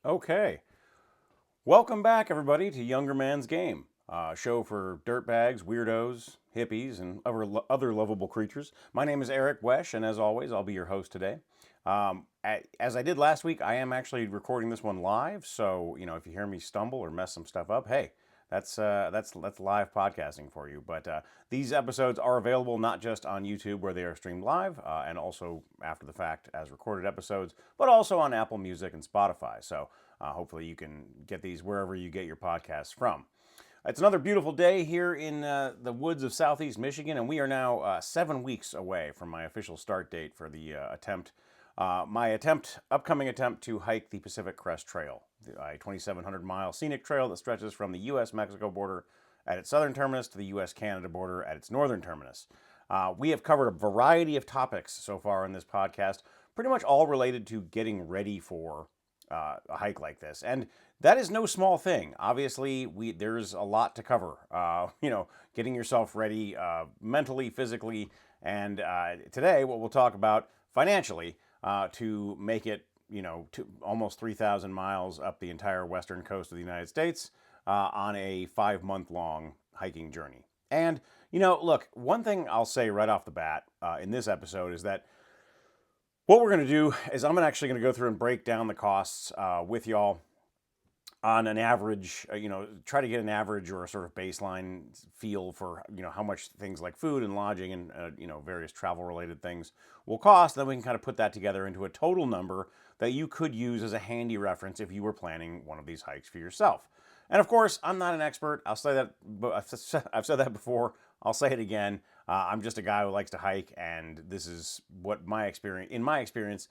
Okay. Welcome back, everybody, to Younger Man's Game, a show for dirtbags, weirdos, hippies, and other lovable creatures. My name is Eric Wesh, and as always, I'll be your host today. As I did last week, I am actually recording this one live, so if you hear me stumble or mess some stuff up, hey, that's live podcasting for you. But these episodes are available not just on YouTube where they are streamed live, and also after the fact as recorded episodes, but also on Apple Music and Spotify. So hopefully you can get these wherever you get your podcasts from. It's another beautiful day here in the woods of southeast Michigan, and we are now 7 weeks away from my official start date for the upcoming attempt to hike the Pacific Crest Trail, a 2,700-mile scenic trail that stretches from the U.S.-Mexico border at its southern terminus to the U.S.-Canada border at its northern terminus. We have covered a variety of topics so far in this podcast, pretty much all related to getting ready for a hike like this, and that is no small thing. Obviously, there's a lot to cover. Getting yourself ready mentally, physically, and today what we'll talk about financially to make it, to almost 3,000 miles up the entire western coast of the United States on a 5-month long hiking journey. And look, one thing I'll say right off the bat in this episode is that what we're going to do is I'm actually going to go through and break down the costs with y'all on an average, try to get an average or a sort of baseline feel for, how much things like food and lodging and, various travel related things will cost. Then we can kind of put that together into a total number that you could use as a handy reference if you were planning one of these hikes for yourself. And of course, I'm not an expert. I'll say that, but I've said that before. I'll say it again. I'm just a guy who likes to hike, and this is what in my experience,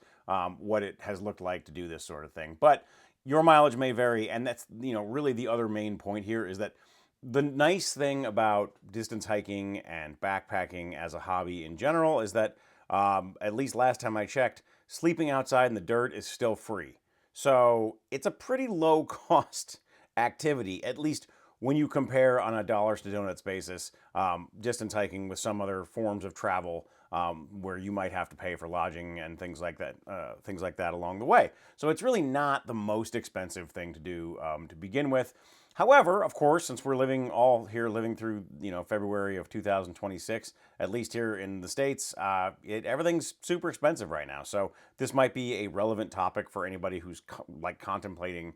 what it has looked like to do this sort of thing. But your mileage may vary, and that's really the other main point here is that the nice thing about distance hiking and backpacking as a hobby in general is that at least last time I checked, sleeping outside in the dirt is still free. So it's a pretty low cost activity, at least when you compare on a dollars to donuts basis, distance hiking with some other forms of travel where you might have to pay for lodging and things like that along the way. So it's really not the most expensive thing to do to begin with. However, of course, since we're living through February of 2026, at least here in the states, everything's super expensive right now. So this might be a relevant topic for anybody who's contemplating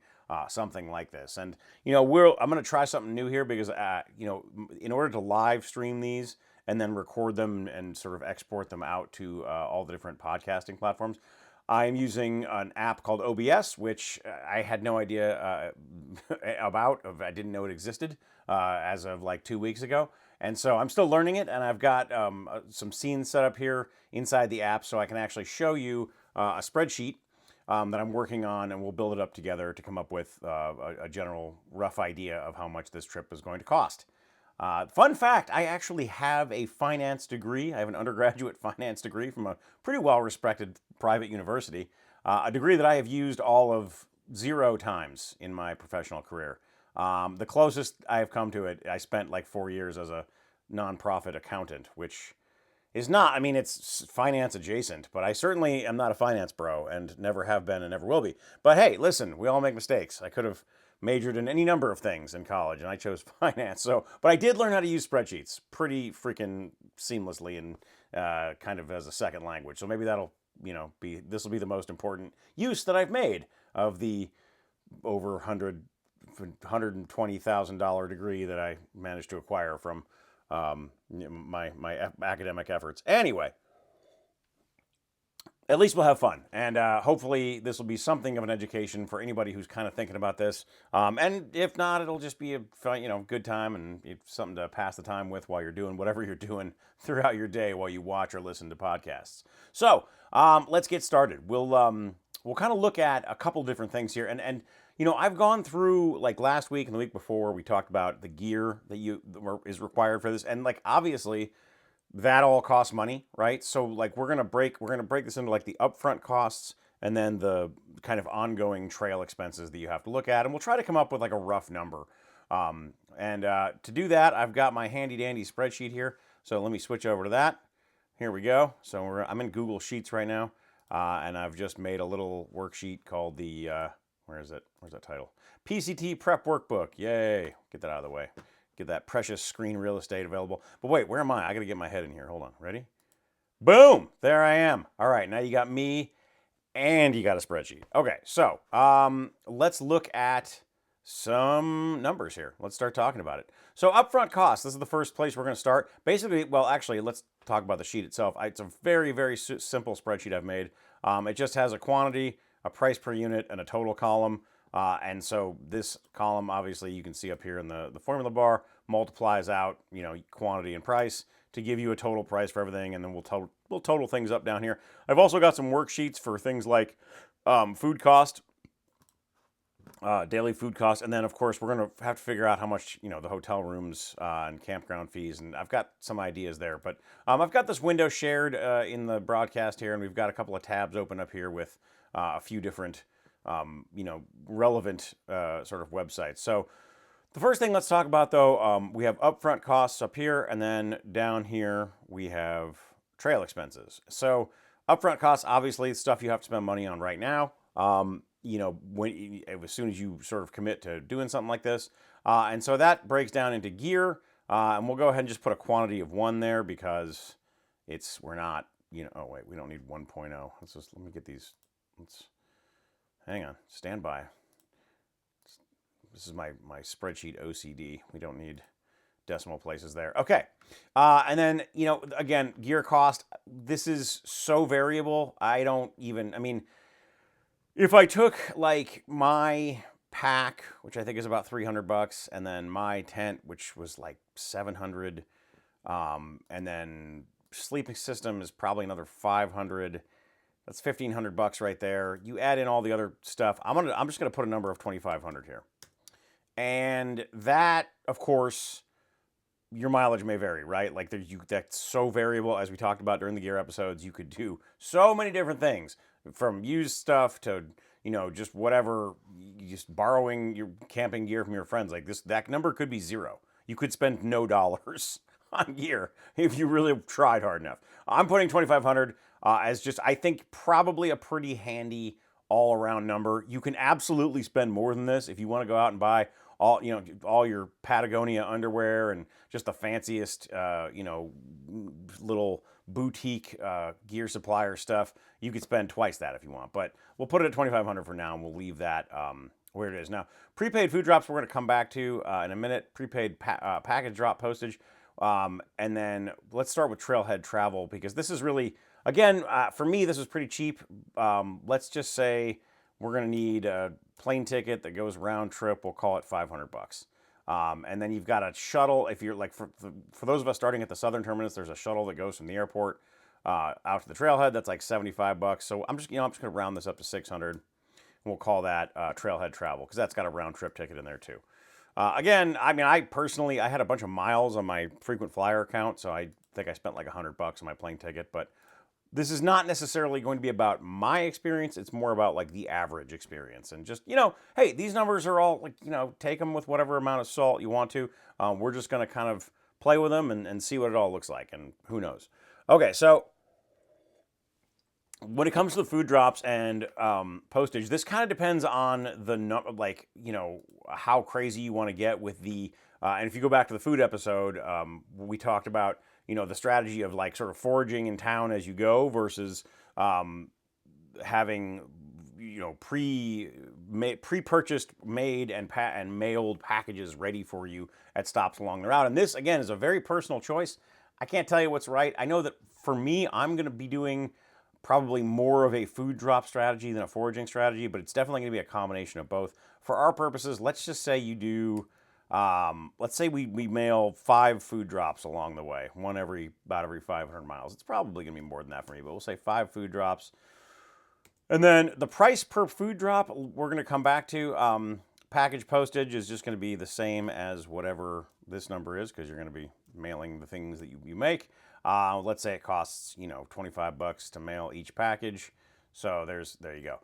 something like this. And I'm going to try something new here because in order to live stream these and then record them and sort of export them out to all the different podcasting platforms, I'm using an app called OBS, which I had no idea about. I didn't know it existed as of like 2 weeks ago. And so I'm still learning it, and I've got some scenes set up here inside the app so I can actually show you a spreadsheet that I'm working on, and we'll build it up together to come up with a general rough idea of how much this trip is going to cost. Fun fact, I actually have a finance degree. I have an undergraduate finance degree from a pretty well-respected private university, a degree that I have used all of 0 times in my professional career. The closest I have come to it, I spent like 4 years as a nonprofit accountant, which is not, I mean, it's finance adjacent, but I certainly am not a finance bro and never have been and never will be. But hey, listen, we all make mistakes. I could have majored in any number of things in college and I chose finance. So, but I did learn how to use spreadsheets pretty freaking seamlessly and kind of as a second language. So maybe this will be the most important use that I've made of the over $120,000 degree that I managed to acquire from my academic efforts. Anyway, at least we'll have fun, and hopefully this will be something of an education for anybody who's kind of thinking about this. And if not, it'll just be a good time and something to pass the time with while you're doing whatever you're doing throughout your day while you watch or listen to podcasts. So let's get started. We'll kind of look at a couple different things here, and I've gone through like last week and the week before we talked about the gear that is required for this, and like obviously that all costs money, right? So like we're gonna break this into like the upfront costs and then the kind of ongoing trail expenses that you have to look at, and we'll try to come up with like a rough number. And to do that, I've got my handy dandy spreadsheet here. So let me switch over to that. Here we go. So I'm in Google Sheets right now, and I've just made a little worksheet called the Where is it? Where's that title? PCT Prep Workbook. Yay. Get that out of the way. Get that precious screen real estate available. But wait, where am I? I got to get my head in here. Hold on. Ready? Boom. There I am. All right. Now you got me and you got a spreadsheet. Okay. So let's look at some numbers here. Let's start talking about it. So upfront costs. This is the first place we're going to start. Basically, well, actually, let's talk about the sheet itself. It's a very, very simple spreadsheet I've made. It just has a quantity, a price per unit, and a total column. And so this column, obviously, you can see up here in the formula bar, multiplies out, quantity and price to give you a total price for everything. And then we'll total things up down here. I've also got some worksheets for things like food cost, daily food costs, and then of course we're going to have to figure out how much the hotel rooms and campground fees, and I've got some ideas there. But I've got this window shared in the broadcast here, and we've got a couple of tabs open up here with a few different relevant sort of websites. So the first thing let's talk about though, we have upfront costs up here, and then down here we have trail expenses. So upfront costs, obviously stuff you have to spend money on right now. As soon as you sort of commit to doing something like this. And so that breaks down into gear. And we'll go ahead and just put a quantity of 1 there because we're not, oh wait, we don't need 1.0. Let me get these. Hang on, stand by. This is my spreadsheet OCD. We don't need decimal places there. Okay. And then, again, gear cost. This is so variable. If I took like my pack, which I think is about $300, and then my tent, which was like $700, and then sleeping system is probably another $500. That's $1,500 right there. You add in all the other stuff. I'm just gonna put a number of $2,500 here, and that, of course, your mileage may vary, right? Like that's so variable, as we talked about during the gear episodes. You could do so many different things, from used stuff to just whatever, just borrowing your camping gear from your friends. Like that number could be 0. You could spend no dollars on gear if you really tried hard enough. I'm putting 2,500 as just, I think, probably a pretty handy all-around number. You can absolutely spend more than this if you want to go out and buy all your Patagonia underwear and just the fanciest little boutique gear supplier stuff. You could spend twice that if you want, but we'll put it at 2,500 for now, and we'll leave that where it is. Now, prepaid food drops we're going to come back to in a minute. Prepaid package drop postage, and then let's start with Trailhead Travel, because this is really, again, for me, this is pretty cheap. Let's just say we're going to need a plane ticket that goes round trip. We'll call it $500. And then you've got a shuttle. If you're like, for those of us starting at the southern terminus, there's a shuttle that goes from the airport out to the trailhead. That's like $75. So I'm just going to round this up to 600. And we'll call that Trailhead Travel, because that's got a round trip ticket in there too. Again, I personally, I had a bunch of miles on my frequent flyer account, so I think I spent like $100 on my plane ticket. But this is not necessarily going to be about my experience. It's more about like the average experience, and just, hey, these numbers are all like, take them with whatever amount of salt you want to. We're just going to kind of play with them and see what it all looks like, and who knows. Okay, so when it comes to the food drops and postage, this kind of depends on how crazy you want to get with the, and if you go back to the food episode, we talked about, the strategy of like sort of foraging in town as you go versus having, pre-purchased, made and mailed packages ready for you at stops along the route. And this, again, is a very personal choice. I can't tell you what's right. I know that for me, I'm going to be doing probably more of a food drop strategy than a foraging strategy, but it's definitely going to be a combination of both. For our purposes, let's just say you do, let's say we mail 5 food drops along the way, one about every 500 miles. It's probably going to be more than that for me, but we'll say 5 food drops. And then the price per food drop, we're going to come back to. Package postage is just going to be the same as whatever this number is, because you're going to be mailing the things that you make. Let's say it costs, $25 to mail each package. So there you go.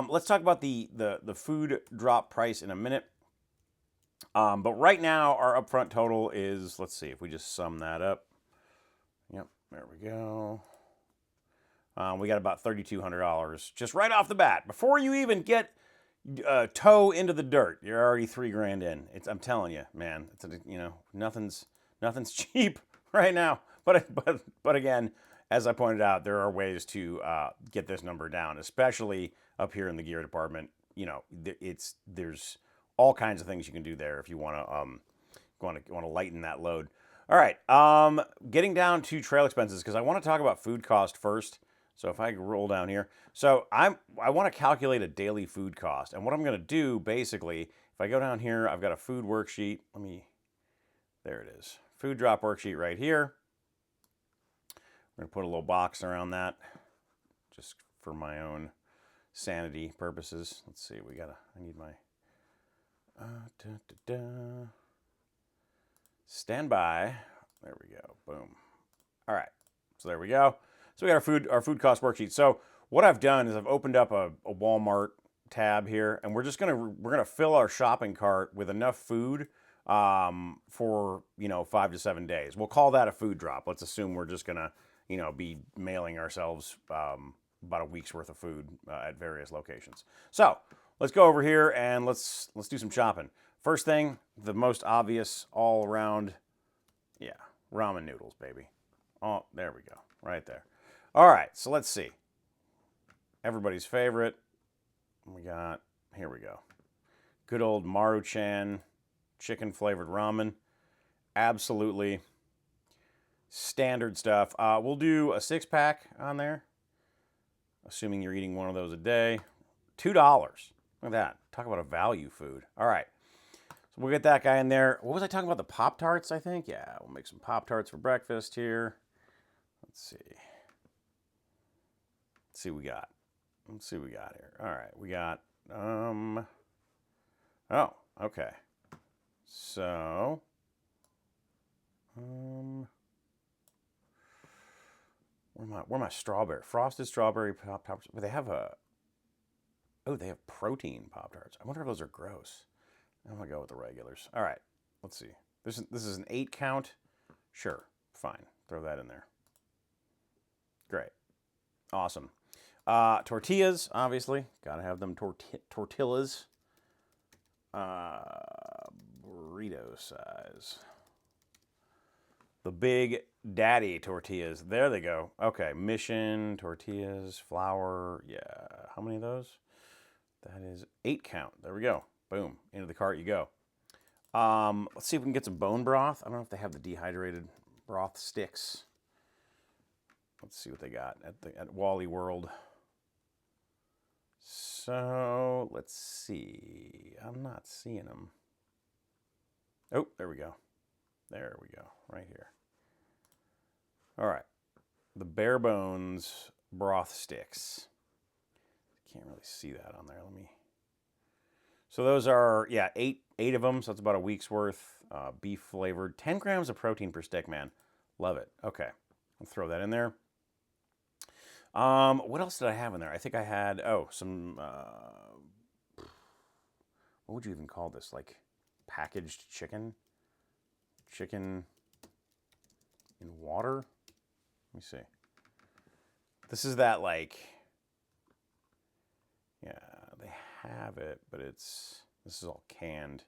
Let's talk about the food drop price in a minute. But right now our upfront total is, let's see if we just sum that up. Yep, there we go. We got about $3,200 just right off the bat, before you even get, toe into the dirt. You're already $3 grand in. I'm telling you, man. Nothing's cheap right now. But again, as I pointed out, there are ways to get this number down, especially up here in the gear department. There's all kinds of things you can do there if you want to lighten that load. All right, getting down to trail expenses because I want to talk about food cost first. So if I roll down here, so I want to calculate a daily food cost, and what I'm going to do basically, if I go down here, I've got a food worksheet. There it is, food drop worksheet right here. I'm going to put a little box around that, just for my own sanity purposes. Let's see, I need my stand by. There we go. Boom. All right. So there we go. So we got our food cost worksheet. So what I've done is I've opened up a Walmart tab here, and we're gonna fill our shopping cart with enough food for 5 to 7 days. We'll call that a food drop. Let's assume we're just gonna be mailing ourselves about a week's worth of food at various locations. So let's go over here and let's do some shopping. First thing, the most obvious all around, yeah, ramen noodles, baby. Oh, there we go, right there. All right, so let's see. Everybody's favorite. Here we go. Good old Maruchan chicken flavored ramen. Absolutely standard stuff. We'll do a 6-pack on there, assuming you're eating one of those a day. $2. Look at that. Talk about a value food. All right. So we'll get that guy in there. What was I talking about? The Pop-Tarts, I think? Yeah, we'll make some Pop-Tarts for breakfast here. Let's see. Let's see what we got here. All right, we got, oh, okay. So, where my strawberry, frosted strawberry Pop-Tarts? But they have they have protein Pop-Tarts. I wonder if those are gross. I'm gonna go with the regulars. All right, let's see. This is an 8 count. Sure, fine. Throw that in there. Great, awesome. Tortillas, obviously, gotta have them tortillas. Burrito size. The Big Daddy tortillas. There they go. Okay, Mission tortillas, flour. Yeah, how many of those? That is 8 count. There we go. Boom, into the cart you go. Let's see if we can get some bone broth. I don't know if they have the dehydrated broth sticks. Let's see what they got at Wally World. So let's see. I'm not seeing them. Oh, there we go. There we go. Right here. All right. The Bare Bones broth sticks. Can't really see that on there. So those are, yeah, eight of them. So that's about a week's worth. Beef flavored. 10 grams of protein per stick, man. Love it. Okay. I'll throw that in there. What else did I have in there? I think I had, some, what would you even call this? Like packaged chicken? Chicken in water? Let me see. This is that like, yeah, they have it, but this is all canned.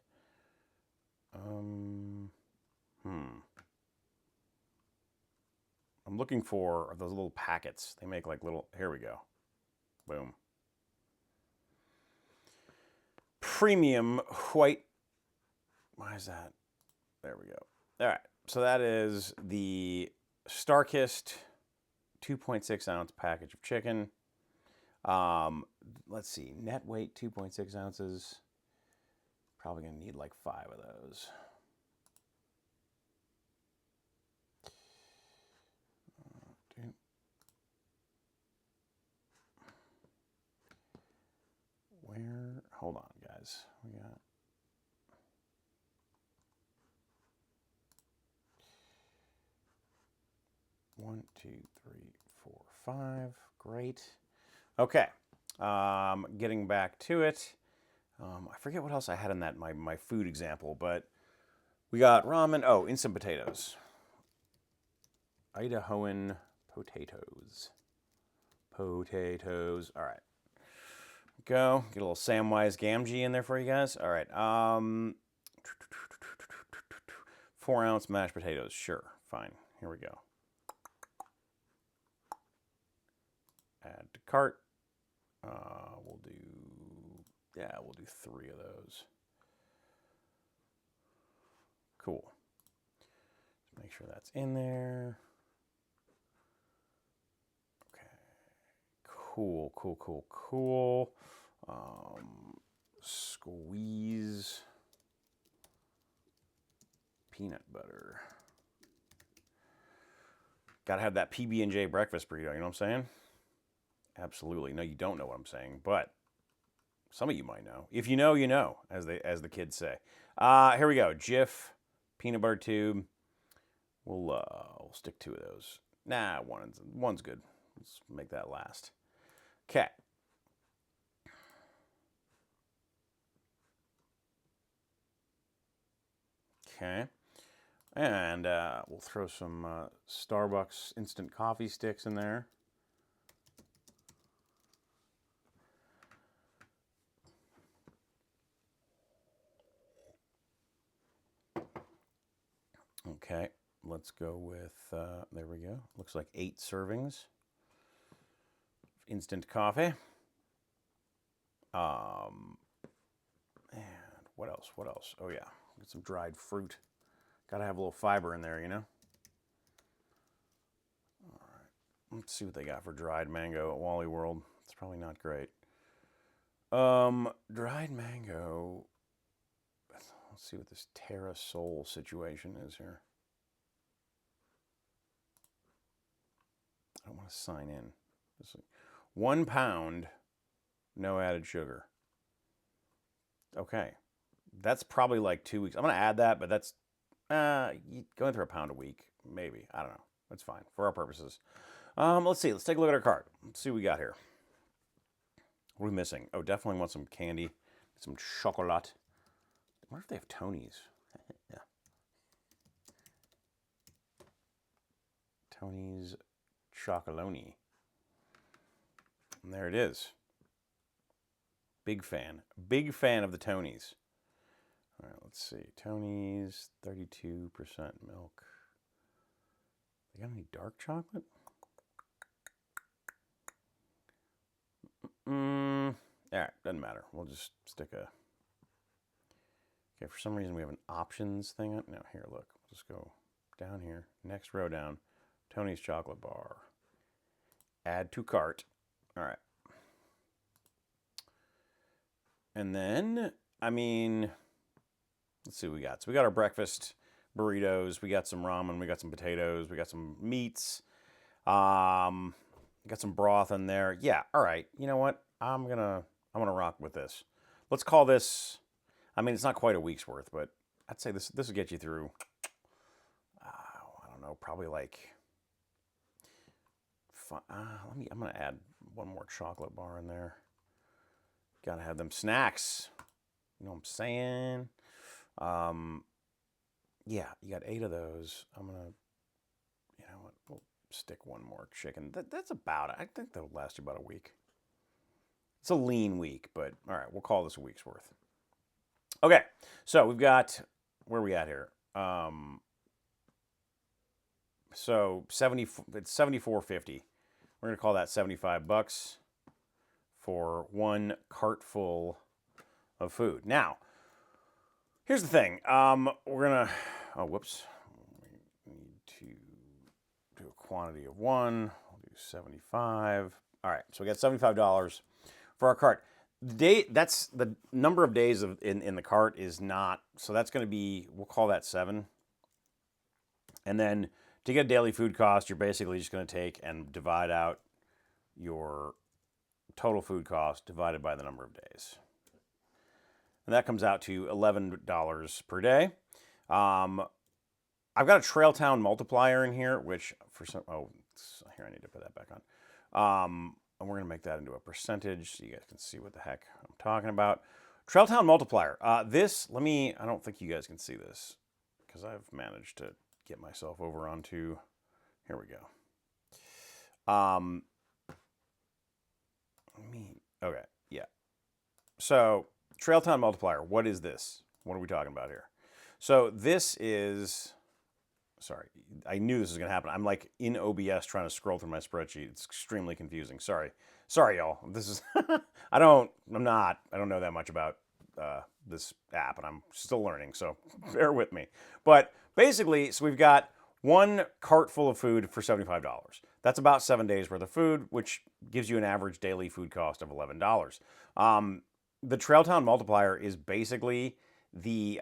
I'm looking for those little packets. They make like little, here we go. Boom. Premium white, why is that? There we go. All right, so that is the Starkist 2.6 ounce package of chicken. Let's see, net weight 2.6 ounces. Probably gonna need like 5 of those. Hold on, guys. We got 1, 2, 3, 4, 5. Great. Okay. Getting back to it. I forget what else I had in that my food example, but we got ramen. Oh, instant potatoes. Idahoan potatoes. Potatoes. All right. Go. Get a little Samwise Gamgee in there for you guys. All right. 4-ounce mashed potatoes. Sure. Fine. Here we go. Add to cart. We'll do 3 of those. Cool. Make sure that's in there. Okay. Cool. Squeeze peanut butter. Gotta have that PB&J breakfast burrito, you know what I'm saying? Absolutely. No, you don't know what I'm saying, but some of you might know. If you know, you know, as the kids say. Here we go. Jif peanut butter tube. We'll stick 2 of those. Nah, one's good. Let's make that last. Okay. Okay. And we'll throw some Starbucks instant coffee sticks in there. Okay, let's go with, there we go. Looks like 8 servings of instant coffee. And what else? Oh yeah, get some dried fruit. Gotta have a little fiber in there, you know? All right, let's see what they got for dried mango at Wally World. It's probably not great. Dried mango. Let's see what this Terra Sol situation is here. I don't want to sign in. 1 pound, no added sugar. Okay. That's probably like 2 weeks. I'm going to add that, but that's going through a pound a week. Maybe. I don't know. That's fine for our purposes. Let's see. Let's take a look at our cart. Let's see what we got here. What are we missing? Oh, definitely want some candy. Some chocolate. I wonder if they have Tony's. Yeah. Tony's Chocolonely. And there it is. Big fan. Big fan of the Tony's. All right, let's see. Tony's, 32% milk. They got any dark chocolate? All right, doesn't matter. We'll just stick a... Okay, for some reason we have an options thing. No, here, look. We'll just go down here. Next row down. Tony's chocolate bar. Add to cart. All right. And then, I mean, let's see what we got. So we got our breakfast burritos. We got some ramen. We got some potatoes. We got some meats. Got some broth in there. Yeah. All right. You know what? I'm gonna rock with this. Let's call this. I mean, it's not quite a week's worth, but I'd say this will get you through. I don't know. Probably like. I'm gonna add one more chocolate bar in there. Gotta have them snacks. You know what I'm saying? Yeah, you got 8 of those. I'm gonna, you know what? We'll stick one more chicken. That's about it. I think that'll last you about a week. It's a lean week, but all right, we'll call this a week's worth. Okay, so we've got, where are we at here? So it's $74.50. We're gonna call that $75 for 1 cart full of food. Now, here's the thing. We're gonna, oh, whoops. We need to do a quantity of 1. We'll do 75. All right, so we got $75 for our cart. That's the number of days in the cart is not, so that's going to be, we'll call that 7. And then to get daily food cost, you're basically just going to take and divide out your total food cost divided by the number of days. And that comes out to $11 per day. I've got a Trail Town multiplier in here, which for some, here, I need to put that back on. And we're going to make that into a percentage so you guys can see what the heck I'm talking about. Trail Town multiplier. I don't think you guys can see this because I've managed to get myself over onto, here we go. Okay, yeah. So Trailtown Multiplier, what is this? What are we talking about here? So this is, sorry, I knew this was going to happen. I'm like in OBS trying to scroll through my spreadsheet. It's extremely confusing. Sorry, y'all. This is, I don't know that much about this app, and I'm still learning, so bear with me. But basically, so we've got one cart full of food for $75. That's about 7 days worth of food, which gives you an average daily food cost of $11. The Trailtown Multiplier is basically the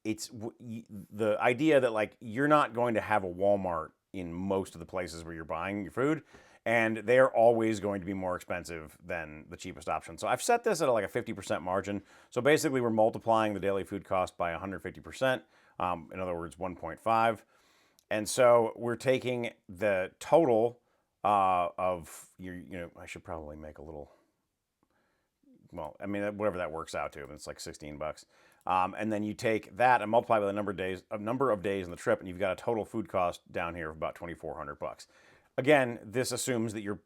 the idea that like you're not going to have a Walmart in most of the places where you're buying your food, and they're always going to be more expensive than the cheapest option. So I've set this at like a 50% margin. So basically, we're multiplying the daily food cost by 150%. In other words, 1.5. And so we're taking the total of I should probably make a little. Well, I mean, whatever that works out to, it's like 16 bucks. And then you take that and multiply by the number of days in the trip, and you've got a total food cost down here of about 2,400 bucks. Again, this assumes that you're,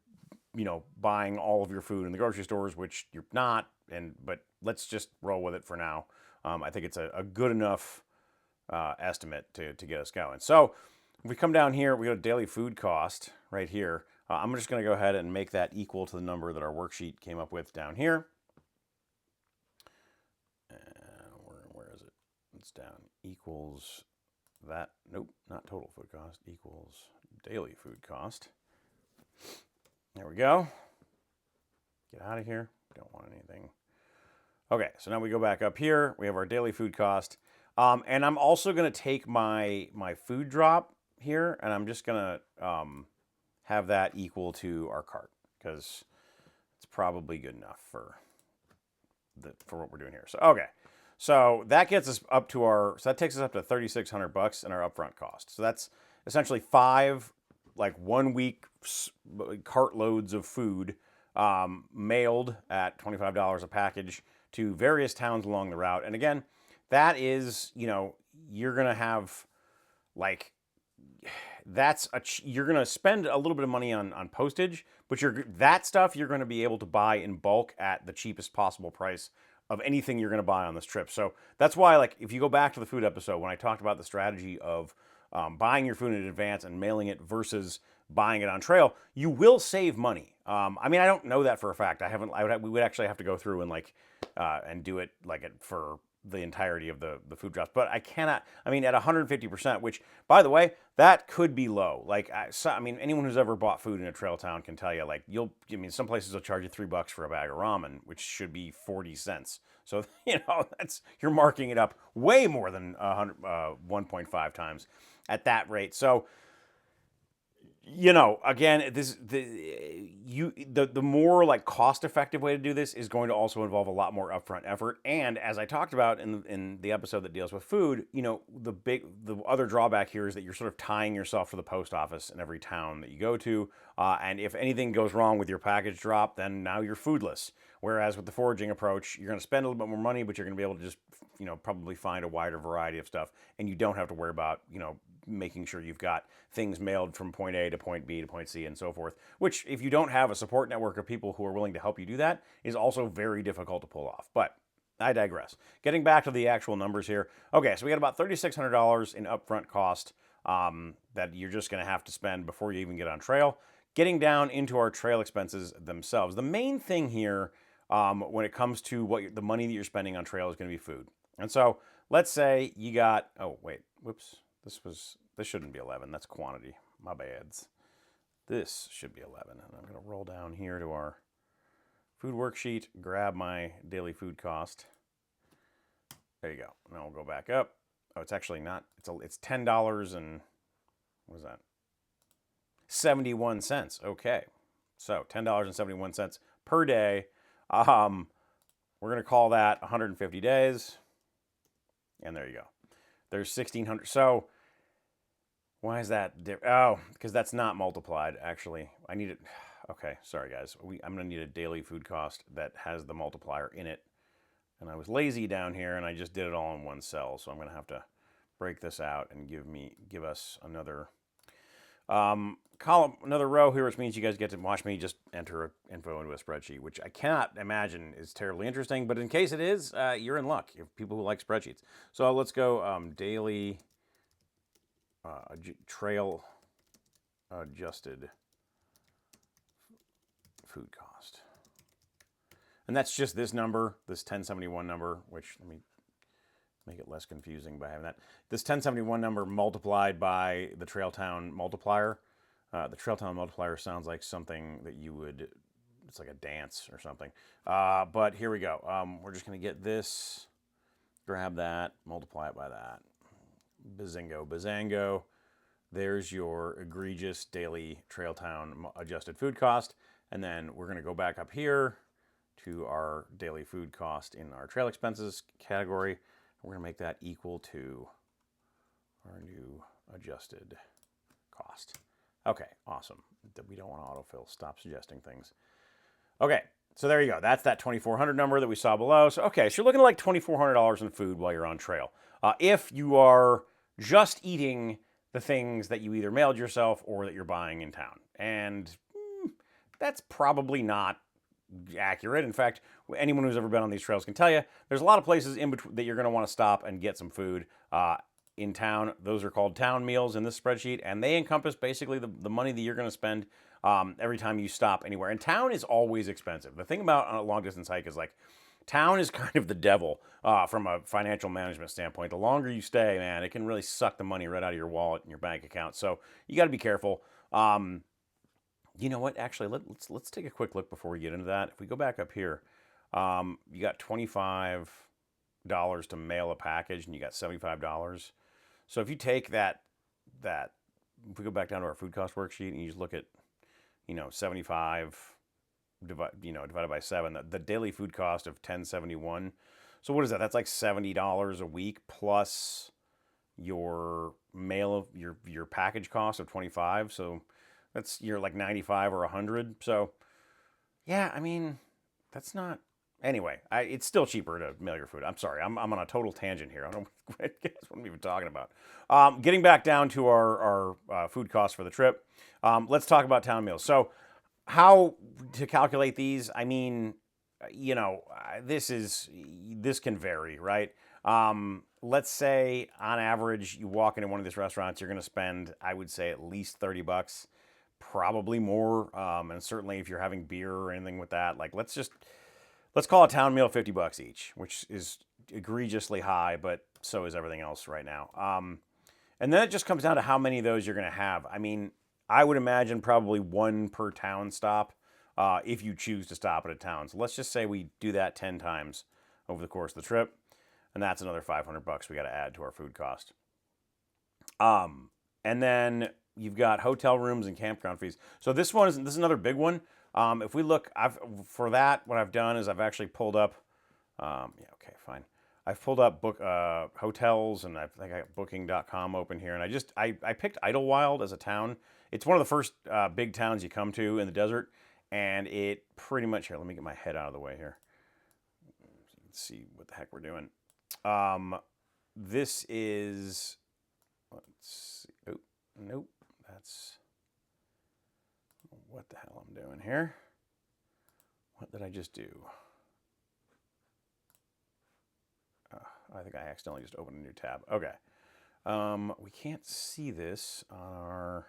buying all of your food in the grocery stores, which you're not. But let's just roll with it for now. I think it's a good enough estimate to get us going. So if we come down here, we got a daily food cost right here. I'm just going to go ahead and make that equal to the number that our worksheet came up with down here. Where is it? It's down equals that. Nope, not total food cost. Equals daily food cost. There we go. Get out of here. Don't want anything. Okay, so now we go back up here. We have our daily food cost. And I'm also going to take my food drop here, and I'm just going to have that equal to our cart, because it's probably good enough for what we're doing here. So, okay. So that gets us up to that takes us up to 3,600 bucks in our upfront cost. So that's essentially 5 like 1 week cart loads of food mailed at $25 a package to various towns along the route. And again, that is, you're going to have like, you're going to spend a little bit of money on postage, but that stuff you're going to be able to buy in bulk at the cheapest possible price of anything you're going to buy on this trip. So that's why, like, if you go back to the food episode, when I talked about the strategy of buying your food in advance and mailing it versus buying it on trail, you will save money. I mean, I don't know that for a fact. We would actually have to go through and do it for the entirety of the food drops, but I cannot. I mean, at 150%, which, by the way, that could be low. Like, I mean, anyone who's ever bought food in a trail town can tell you, like, some places will charge you $3 for a bag of ramen, which should be 40 cents. So you're marking it up way more than 1.5 times at that rate. So, again, the more like cost-effective way to do this is going to also involve a lot more upfront effort. And as I talked about in the episode that deals with food, the other drawback here is that you're sort of tying yourself to the post office in every town that you go to. And if anything goes wrong with your package drop, then now you're foodless. Whereas with the foraging approach, you're going to spend a little bit more money, but you're going to be able to just, probably find a wider variety of stuff, and you don't have to worry about, making sure you've got things mailed from point A to point B to point C and so forth, which, if you don't have a support network of people who are willing to help you do that, is also very difficult to pull off. But I digress. Getting back to the actual numbers here. Okay, so we got about $3,600 in upfront cost that you're just going to have to spend before you even get on trail. Getting down into our trail expenses themselves. The main thing here when it comes to the money that you're spending on trail is going to be food. And so let's say you got, this shouldn't be 11. That's quantity. My bads. This should be 11. And I'm going to roll down here to our food worksheet, grab my daily food cost. There you go. Now we'll go back up. Oh, it's actually not. It's $10 and what is that? 71 cents. Okay. So $10.71 per day. We're going to call that 150 days. And there you go. There's 1,600. So why is that different? Oh, because that's not multiplied, actually. I need it. Okay, sorry, guys. I'm going to need a daily food cost that has the multiplier in it. And I was lazy down here, and I just did it all in one cell. So I'm going to have to break this out and give us another Column, another row here, which means you guys get to watch me just enter info into a spreadsheet, which I cannot imagine is terribly interesting, but in case it is, you're in luck. You have people who like spreadsheets. So let's go daily trail adjusted food cost. And that's just this number, this 1071 number, which let me make it less confusing by having that. This 1071 number multiplied by the Trailtown multiplier. The Trailtown multiplier sounds like something that you would, it's like a dance or something. But here we go. We're just going to get this, grab that, multiply it by that. Bazingo, bazango. There's your egregious daily Trailtown adjusted food cost. And then we're going to go back up here to our daily food cost in our trail expenses category. We're going to make that equal to our new adjusted cost. Okay, awesome. We don't want to autofill. Stop suggesting things. Okay, so there you go. That's that 2,400 number that we saw below. So, okay, so you're looking at like $2,400 in food while you're on trail. If you are just eating the things that you either mailed yourself or that you're buying in town. And that's probably not accurate. In fact, anyone who's ever been on these trails can tell you there's a lot of places in between that you're going to want to stop and get some food in town. Those are called town meals in this spreadsheet, and they encompass basically the money that you're going to spend every time you stop anywhere. And town is always expensive. The thing about a long distance hike is like town is kind of the devil from a financial management standpoint. The longer you stay, man, it can really suck the money right out of your wallet and your bank account. So you got to be careful. You know what? Actually, let's take a quick look before we get into that. If we go back up here, you got $25 to mail a package, and you got $75. So if you take that, if we go back down to our food cost worksheet, and you just look at, 75 divided by 7, the daily food cost of 1071. So what is that? That's like $70 a week plus your mail, your package cost of 25. So that's you're like 95 or 100. So yeah, I mean, that's not. Anyway, it's still cheaper to mail your food. I'm sorry, I'm on a total tangent here. I don't guess what I'm even talking about. Getting back down to our food costs for the trip, let's talk about town meals. So how to calculate these? I mean, this can vary, right? Let's say on average, you walk into one of these restaurants, you're going to spend, I would say, at least $30, probably more. And certainly if you're having beer or anything with that, like let's call a town meal $50 each, which is egregiously high, but so is everything else right now. And then it just comes down to how many of those you're going to have. I mean, I would imagine probably one per town stop if you choose to stop at a town. So let's just say we do that 10 times over the course of the trip, and that's another $500 we got to add to our food cost. And then you've got hotel rooms and campground fees. So this is another big one. If we look, what I've done is I've actually pulled up. Okay, fine. I've pulled up hotels, and I think I got Booking.com open here, and I picked Idlewild as a town. It's one of the first big towns you come to in the desert, and it pretty much here. Let me get my head out of the way here. Let's see what the heck we're doing. This is. Let's see. Oh, nope. That's what the hell I'm doing here. What did I just do? I think I accidentally just opened a new tab. Okay. We can't see this on our.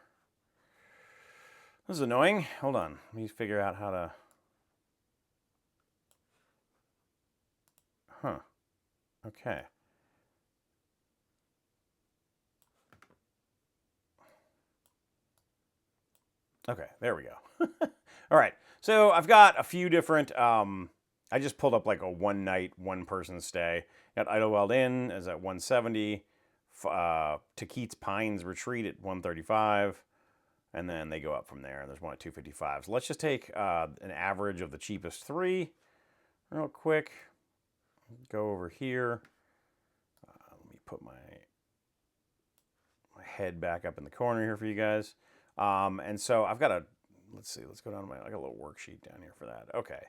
This is annoying. Hold on. Let me figure out how to. Huh. Okay. Okay, there we go. All right, so I've got a few different. I just pulled up like a one night, one person stay. Got Idlewild Inn is at 170. Keats Pines Retreat at 135, and then they go up from there. There's one at 255. So let's just take an average of the cheapest three, real quick. Go over here. Let me put my head back up in the corner here for you guys. And so I've got let's go down to I got a little worksheet down here for that. Okay.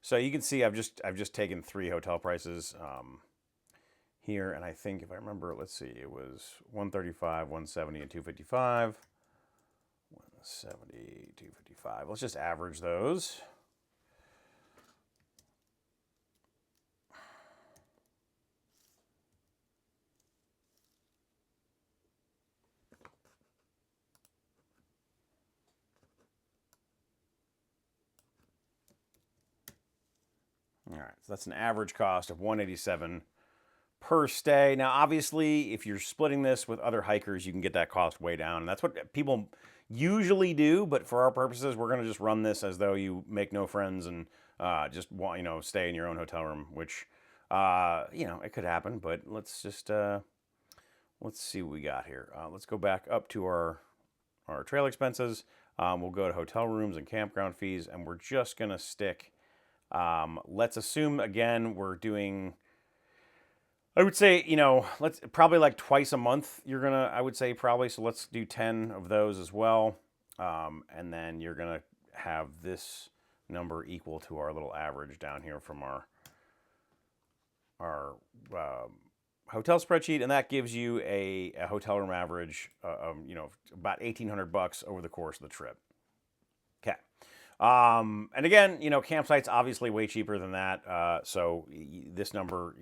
So you can see I've just taken 3 hotel prices here, and I think if I remember, let's see, it was 135, 170, and 255. 70, 255. Let's just average those. All right, so that's an average cost of $187 per stay. Now, obviously, if you're splitting this with other hikers, you can get that cost way down. And that's what people usually do. But for our purposes, we're going to just run this as though you make no friends and just want, stay in your own hotel room, which, it could happen. But let's just, let's see what we got here. Let's go back up to our trail expenses. We'll go to hotel rooms and campground fees, and we're just going to stick. Let's assume, again, we're doing, I would say, let's probably like twice a month. I would say probably. So let's do 10 of those as well. And then you're going to have this number equal to our little average down here from our hotel spreadsheet. And that gives you a hotel room average, about $1,800 over the course of the trip. Okay. And again, campsites obviously way cheaper than that. So this number,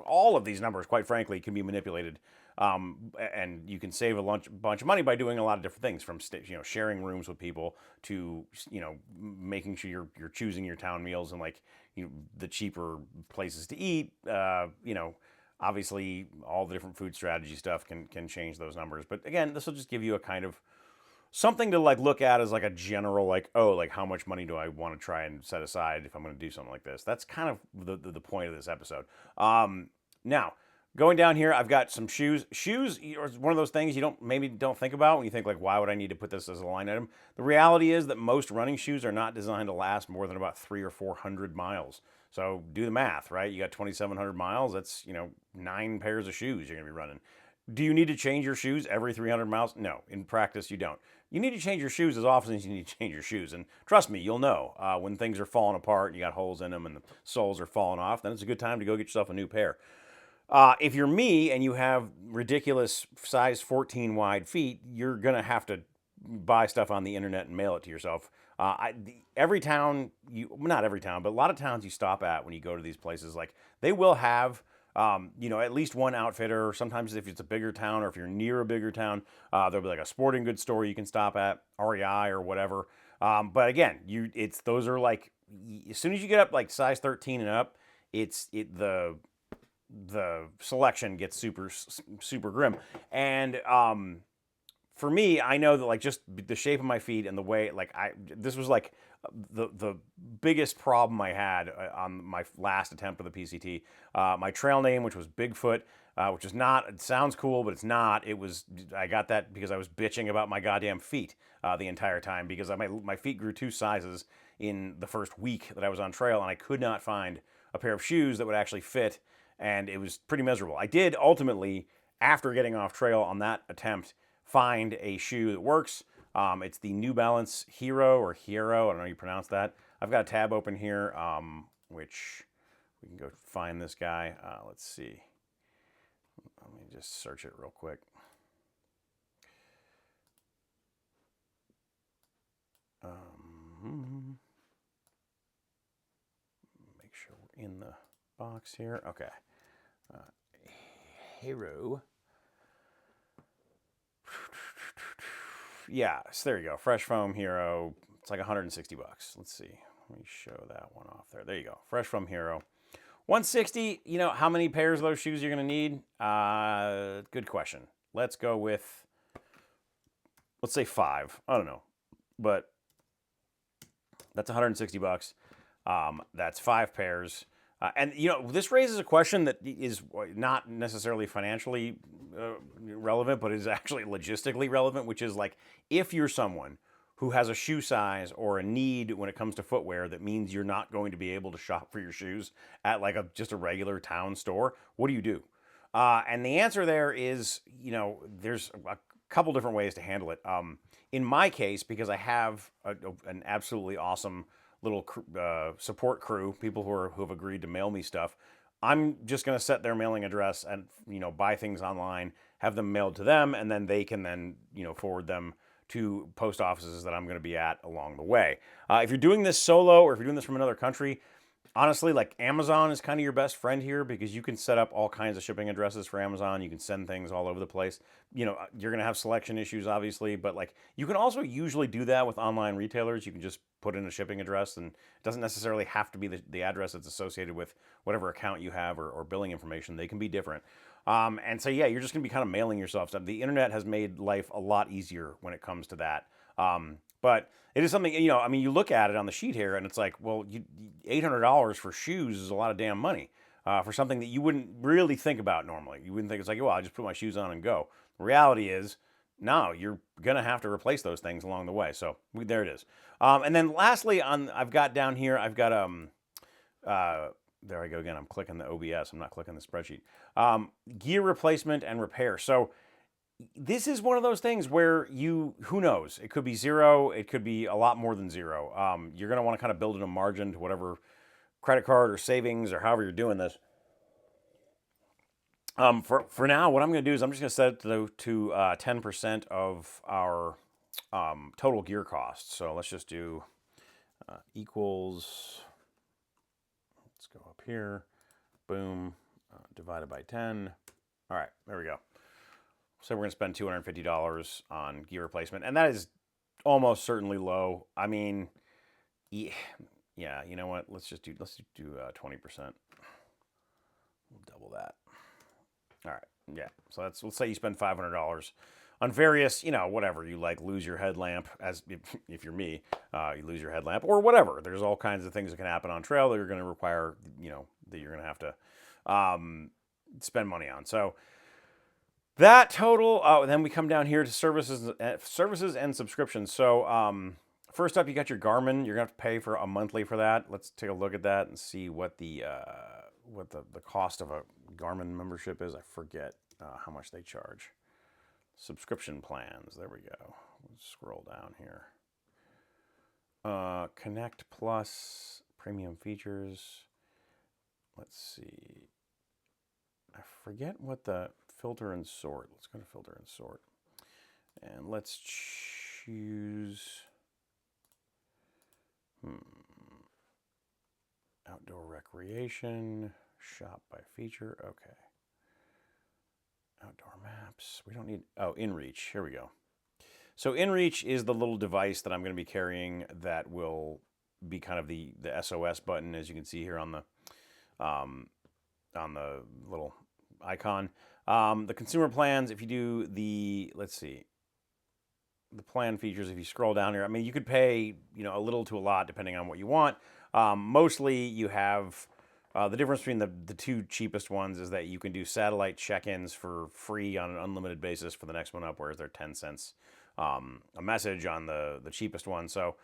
all of these numbers, quite frankly, can be manipulated. And you can save a bunch of money by doing a lot of different things, from sharing rooms with people to making sure you're choosing your town meals and the cheaper places to eat. Obviously all the different food strategy stuff can change those numbers. But again, this will just give you a kind of something to look at as a general how much money do I want to try and set aside if I'm going to do something like this. That's kind of the point of this episode. Now going down here, I've got some shoes. Shoes are one of those things you maybe don't think about when you think why would I need to put this as a line item? The reality is that most running shoes are not designed to last more than about 300 or 400 miles. So do the math, right? You got 2,700 miles. That's 9 pairs of shoes you're going to be running. Do you need to change your shoes every 300 miles? No, in practice you don't. You need to change your shoes as often as you need to change your shoes. And trust me, you'll know when things are falling apart and you got holes in them and the soles are falling off, then it's a good time to go get yourself a new pair. If you're me and you have ridiculous size 14 wide feet, you're going to have to buy stuff on the internet and mail it to yourself. Every town, not every town, but a lot of towns you stop at when you go to these places, they will have at least one outfitter. Sometimes if it's a bigger town or if you're near a bigger town, there'll be a sporting goods store you can stop at, REI or whatever. But again, those are as soon as you get up size 13 and up, the selection gets super grim. And for me, I know that just the shape of my feet and the way this was the biggest problem I had on my last attempt of the PCT. My trail name, which was Bigfoot, which is not, it sounds cool, but it's not. I got that because I was bitching about my goddamn feet the entire time, because my feet grew 2 sizes in the first week that I was on trail, and I could not find a pair of shoes that would actually fit, and it was pretty miserable. I did ultimately, after getting off trail on that attempt, find a shoe that works. It's the New Balance Hero or Hero. I don't know how you pronounce that. I've got a tab open here, which we can go find this guy. Let's see. Let me just search it real quick. Make sure we're in the box here. Okay. Hero. Yeah, so there you go. Fresh Foam Hero. It's like $160. Let's see. Let me show that one off there. There you go. Fresh Foam Hero. 160. How many pairs of those shoes you're going to need? Good question. Let's go with, let's say 5. I don't know. But that's $160. That's 5 pairs. And this raises a question that is not necessarily financially relevant, but is actually logistically relevant, which is if you're someone who has a shoe size or a need when it comes to footwear that means you're not going to be able to shop for your shoes at just a regular town store, what do you do? And the answer there is, there's a couple different ways to handle it. In my case, because I have an absolutely awesome little support crew, people who have agreed to mail me stuff, I'm just going to set their mailing address and buy things online, have them mailed to them, and then they can forward them to post offices that I'm going to be at along the way. If you're doing this solo or if you're doing this from another country, honestly, like Amazon is kind of your best friend here because you can set up all kinds of shipping addresses for Amazon. You can send things all over the place. You know, you're going to have selection issues, obviously, but like you can also usually do that with online retailers. You can just put in a shipping address, and it doesn't necessarily have to be the address that's associated with whatever account you have or billing information. They can be different. And so, yeah, you're just going to be kind of mailing yourself stuff. The internet has made life a lot easier when it comes to that. But it is something, you know, I mean, you look at it on the sheet here and it's like, well, $800 for shoes is a lot of damn money for something that you wouldn't really think about normally. You wouldn't think it's like, well, I just put my shoes on and go. The reality is, no, you're going to have to replace those things along the way. So there it is. And then lastly, I've got down here, I've got, there I go again. I'm clicking the OBS. I'm not clicking the spreadsheet. Gear replacement and repair. So this is one of those things where who knows? It could be zero. It could be a lot more than zero. You're going to want to kind of build in a margin to whatever credit card or savings or however you're doing this. For now, what I'm going to do is I'm just going to set it to 10% of our total gear costs. So let's just do equals, let's go up here, boom, divided by 10. All right, there we go. So we're going to spend $250 on gear replacement, and that is almost certainly low. I mean, yeah, you know what? Let's do 20%. We'll double that. All right, yeah. So let's say you spend $500 on various, you know, whatever you like. Lose your headlamp, as if you're me, you lose your headlamp or whatever. There's all kinds of things that can happen on trail that you're going to require, you know, that you're going to have to spend money on. So that total, then we come down here to services and subscriptions. So first up, you got your Garmin. You're gonna have to pay for a monthly for that. Let's take a look at that and see what the cost of a Garmin membership is. I forget how much they charge. Subscription plans. There we go. Let's scroll down here. Connect Plus, premium features. Let's see. I forget what the filter and sort. Let's go to filter and sort. And let's choose outdoor recreation, shop by feature. Okay. Outdoor maps. We don't need, InReach. Here we go. So InReach is the little device that I'm going to be carrying that will be kind of the SOS button, as you can see here on the little icon. The consumer plans, if you do let's see, the plan features, if you scroll down here, I mean, you could pay, you know, a little to a lot depending on what you want. Mostly you have, the difference between the two cheapest ones is that you can do satellite check-ins for free on an unlimited basis for the next one up, whereas they're 10 cents a message on the cheapest one. So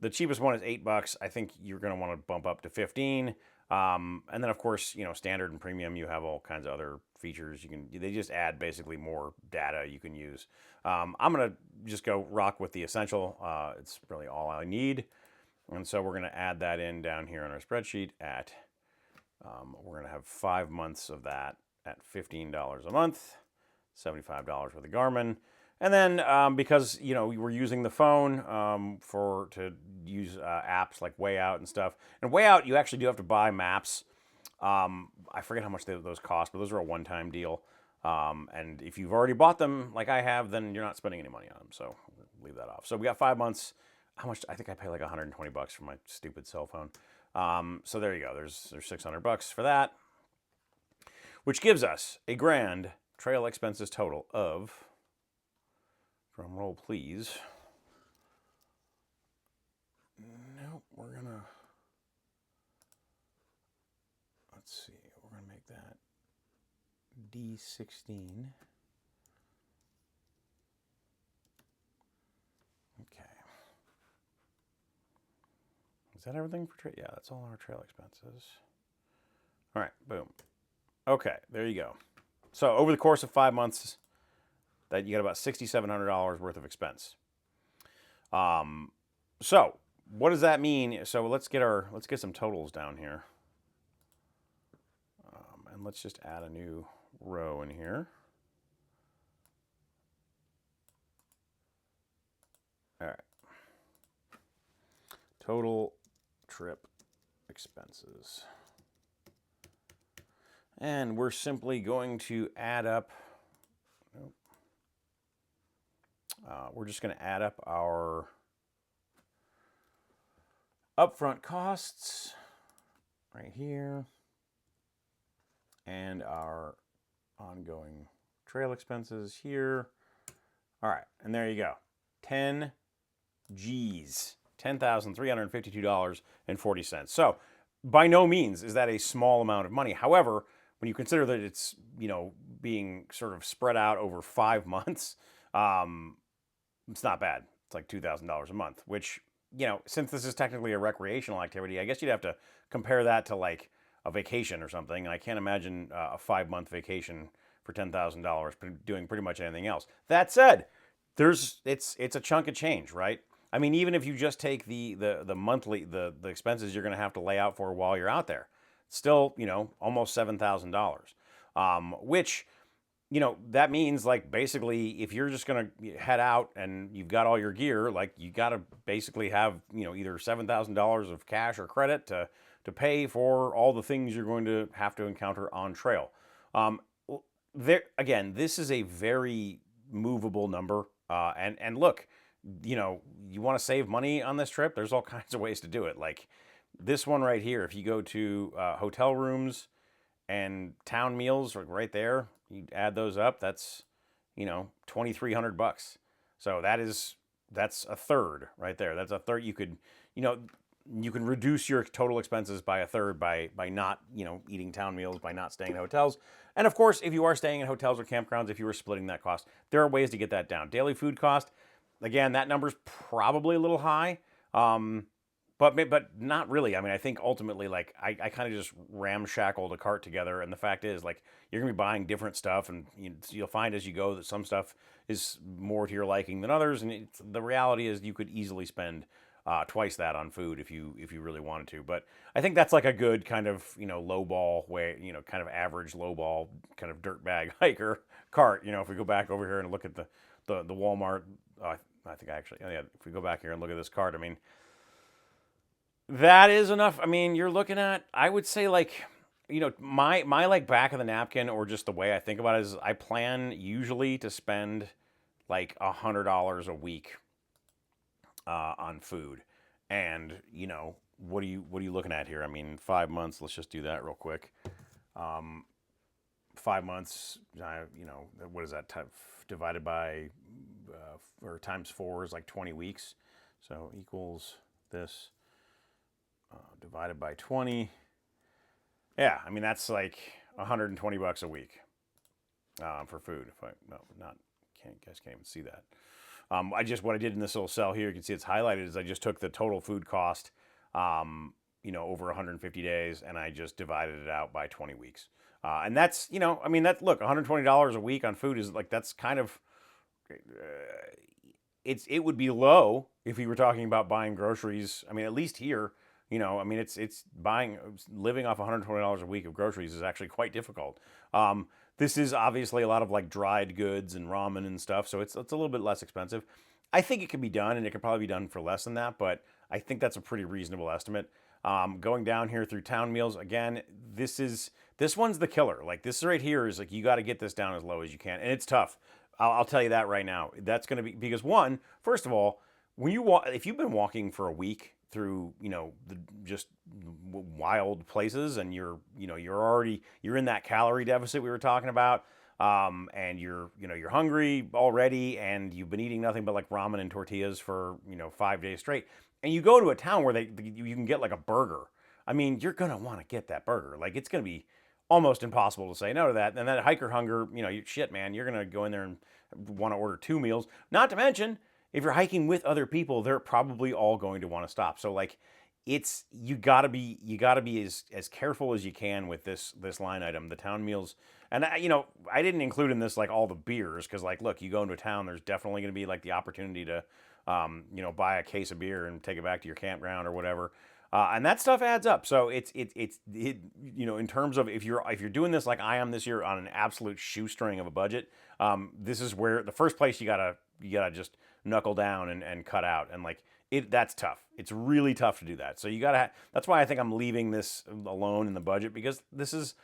the cheapest one is $8. I think you're going to want to bump up to 15. And then of course, you know, standard and premium, you have all kinds of other features. They just add basically more data you can use. I'm going to just go rock with the essential. It's really all I need. And so we're going to add that in down here on our spreadsheet at, we're going to have 5 months of that at $15 a month, $75 worth of Garmin. And then because, you know, we're using the phone to use apps like Wayout and stuff. And Wayout, you actually do have to buy maps. I forget how much those cost, but those are a one-time deal. And if you've already bought them like I have, then you're not spending any money on them. So leave that off. So we got 5 months. How much? I think I pay like $120 for my stupid cell phone. So there you go. There's $600 for that, which gives us a grand trail expenses total of, drum roll please. Nope, we're gonna, let's see, we're gonna make that D16. Okay. Is that everything for trail? Yeah, that's all our trail expenses. All right, boom. Okay, there you go. So over the course of 5 months, that you got about $6,700 worth of expense. So what does that mean? So let's get some totals down here, and let's just add a new row in here. Total trip expenses. And we're simply going to add up, we're just going to add up our upfront costs right here and our ongoing trail expenses here. All right, and there you go. 10 G's, $10,352.40. So by no means is that a small amount of money. However, when you consider that it's, being sort of spread out over 5 months, it's not bad. It's like $2,000 a month, which, since this is technically a recreational activity, I guess you'd have to compare that to like a vacation or something. And I can't imagine a 5-month vacation for $10,000 doing pretty much anything else. That said, it's a chunk of change, right? I mean, even if you just take the monthly the expenses you're going to have to lay out for while you're out there, still, almost $7,000, which, that means like basically if you're just going to head out and you've got all your gear, like you got to basically have, either $7,000 of cash or credit to pay for all the things you're going to have to encounter on trail. Again, this is a very movable number. And look, you want to save money on this trip, there's all kinds of ways to do it. Like this one right here, if you go to hotel rooms and town meals right there, you add those up, that's, $2,300. So that's a third right there. That's a third. You can reduce your total expenses by a third by not, eating town meals, by not staying in hotels. And of course, if you are staying in hotels or campgrounds, if you were splitting that cost, there are ways to get that down. Daily food cost, again, that number's probably a little high, but not really. I mean, I think ultimately, like, I kind of just ramshackled a cart together, and the fact is, like, you're gonna be buying different stuff, and you'll find as you go that some stuff is more to your liking than others, and the reality is you could easily spend twice that on food if you really wanted to. But I think that's like a good kind of low ball way, kind of average low ball kind of dirtbag hiker cart. If we go back over here and look at the Walmart, I think if we go back here and look at this cart, I mean, that is enough. I mean, you're looking at, I would say, like, my like back of the napkin, or just the way I think about it is I plan usually to spend like $100 a week on food. And what are you looking at here? I mean, 5 months, let's just do that real quick. 5 months, what is that, divided by or times 4 is like 20 weeks, so equals this divided by 20. Yeah, I mean, that's like $120 a week for food. If I guys can't even see that. What I did in this little cell here, you can see it's highlighted, is I just took the total food cost, over 150 days, and I just divided it out by 20 weeks. And that's, look, $120 a week on food is like, that's kind of, it would be low if we were talking about buying groceries. I mean, at least here, it's living off $120 a week of groceries is actually quite difficult. This is obviously a lot of like dried goods and ramen and stuff, so it's a little bit less expensive. I think it can be done, and it could probably be done for less than that, but I think that's a pretty reasonable estimate. Going down here through town meals, again, this one's the killer. Like, this right here is like, you got to get this down as low as you can, and it's tough. I'll tell you that right now. That's going to be because, first of all, if you've been walking for a week through just wild places, and you're in that calorie deficit we were talking about, and you're hungry already, and you've been eating nothing but like ramen and tortillas for 5 days straight, and you go to a town where you can get like a burger. I mean, you're gonna want to get that burger. Like, it's gonna be almost impossible to say no to that. And that hiker hunger, shit, man, you're gonna go in there and want to order 2 meals. Not to mention, if you're hiking with other people, they're probably all going to want to stop. So like, you gotta be as careful as you can with this line item, the town meals. And I didn't include in this like all the beers, because like, look, you go into a town, there's definitely going to be like the opportunity to buy a case of beer and take it back to your campground or whatever. And that stuff adds up. So it's in terms of if you're doing this like I am this year on an absolute shoestring of a budget, this is where the first place you gotta just knuckle down and cut out. And like, that's tough. It's really tough to do that. So you gotta. That's why I think I'm leaving this alone in the budget, because this is,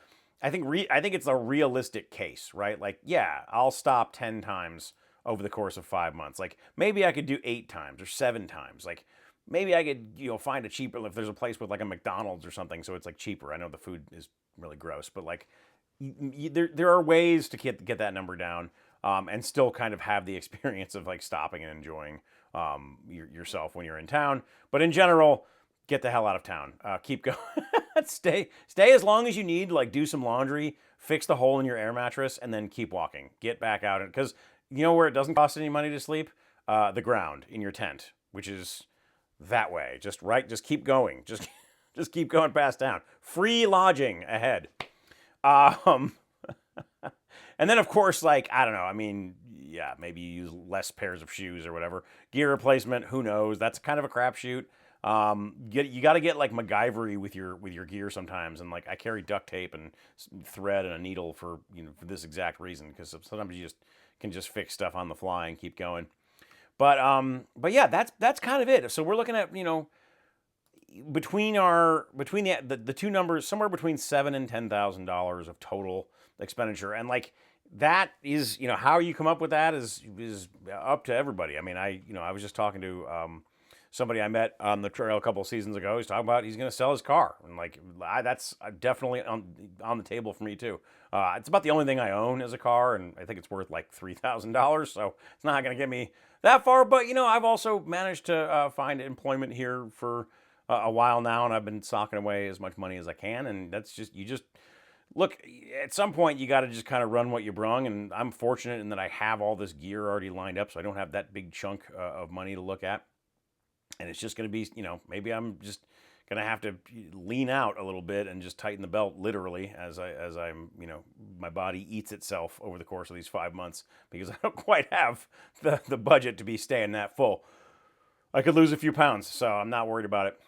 I think it's a realistic case, right? Like, yeah, I'll stop 10 times over the course of 5 months. Like, maybe I could do 8 times or 7 times. Like, maybe I could, find a cheaper, if there's a place with like a McDonald's or something, so it's like cheaper. I know the food is really gross, but like, there are ways to get that number down, and still kind of have the experience of like stopping and enjoying yourself when you're in town. But in general, get the hell out of town. Keep going. stay as long as you need. Like, do some laundry, fix the hole in your air mattress, and then keep walking. Get back out, because you know where it doesn't cost any money to sleep? The ground in your tent, which is that way. Just keep going. Just keep going past town. Free lodging ahead. Um, and then, of course, like, I don't know. I mean, yeah, maybe you use less pairs of shoes or whatever. Gear replacement, who knows? That's kind of a crapshoot. You got to get like MacGyvery with your gear sometimes, and like I carry duct tape and thread and a needle for this exact reason, because sometimes you just can just fix stuff on the fly and keep going. But yeah, that's kind of it. So we're looking at between the two numbers, somewhere between $7,000 and $10,000 of total expenditure, and like that is how you come up with that is up to everybody. I mean, I was just talking to somebody I met on the trail a couple of seasons ago. He's talking about he's going to sell his car, and like that's definitely on the table for me too. It's about the only thing I own as a car, and I think it's worth like $3,000, so it's not going to get me that far. But I've also managed to find employment here for a while now, and I've been socking away as much money as I can, and that's just look, at some point you got to just kind of run what you brung, and I'm fortunate in that I have all this gear already lined up, so I don't have that big chunk of money to look at. And it's just going to be, maybe I'm just going to have to lean out a little bit and just tighten the belt literally as I'm, my body eats itself over the course of these 5 months, because I don't quite have the budget to be staying that full. I could lose a few pounds, so I'm not worried about it.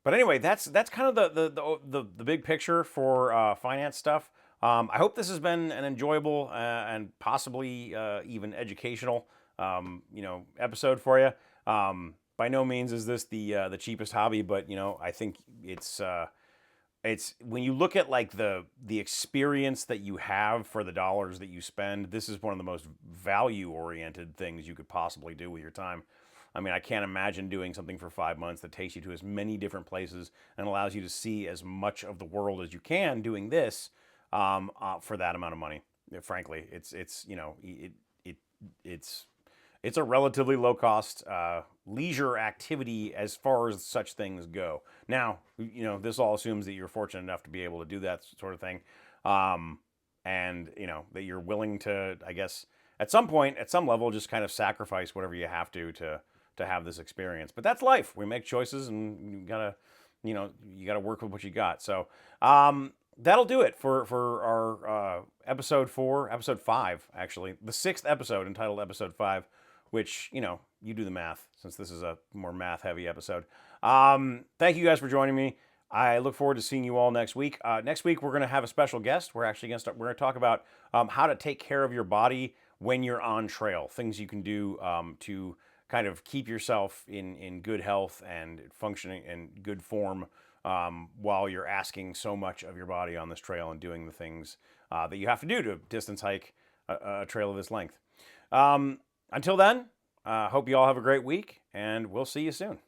But anyway, that's kind of the big picture for finance stuff. I hope this has been an enjoyable and possibly even educational, episode for you. By no means is this the cheapest hobby, but I think it's when you look at like the experience that you have for the dollars that you spend, this is one of the most value oriented things you could possibly do with your time. I mean, I can't imagine doing something for 5 months that takes you to as many different places and allows you to see as much of the world as you can doing this for that amount of money. Frankly, it's a relatively low cost leisure activity as far as such things go. Now, this all assumes that you're fortunate enough to be able to do that sort of thing, and that you're willing to, I guess, at some point, at some level, just kind of sacrifice whatever you have to have this experience. But that's life. We make choices, and you gotta work with what you got. So that'll do it for our episode 5, actually, the 6th episode, entitled episode 5. Which, you do the math, since this is a more math-heavy episode. Thank you guys for joining me. I look forward to seeing you all next week. Next week, we're going to have a special guest. We're going to talk about how to take care of your body when you're on trail. Things you can do to kind of keep yourself in good health and functioning in good form while you're asking so much of your body on this trail and doing the things that you have to do to distance hike a trail of this length. Until then, hope you all have a great week, and we'll see you soon.